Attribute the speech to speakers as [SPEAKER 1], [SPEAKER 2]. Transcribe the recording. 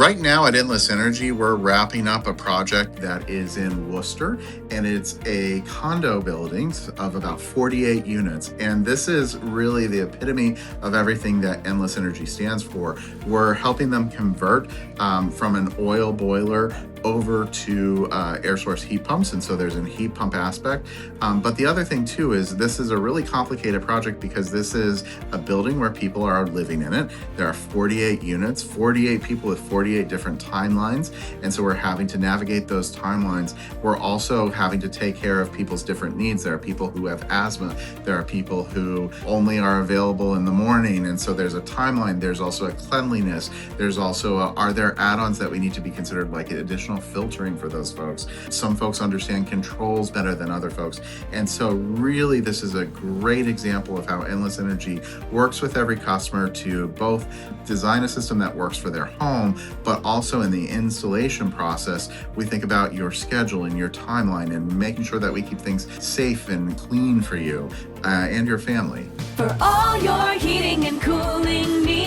[SPEAKER 1] Right now at Endless Energy, we're wrapping up a project that is in Worcester, and it's a condo building of about 48 units. And this is really the epitome of everything that Endless Energy stands for. We're helping them convert from an oil boiler over to air source heat pumps, and so there's a heat pump aspect. But the other thing too is this is a really complicated project because this is a building where people are living in it. There are 48 units, 48 people with 48 different timelines, and so we're having to navigate those timelines. We're also having to take care of people's different needs. There are people who have asthma, there are people who only are available in the morning, and so there's a timeline. There's also a cleanliness. There's also are there add-ons that we need to be considered, like additional filtering for those folks. Some folks understand controls better than other folks. And so really this is a great example of how Endless Energy works with every customer to both design a system that works for their home, but also in the installation process, we think about your schedule and your timeline and making sure that we keep things safe and clean for you and your family.
[SPEAKER 2] For all your heating and cooling needs.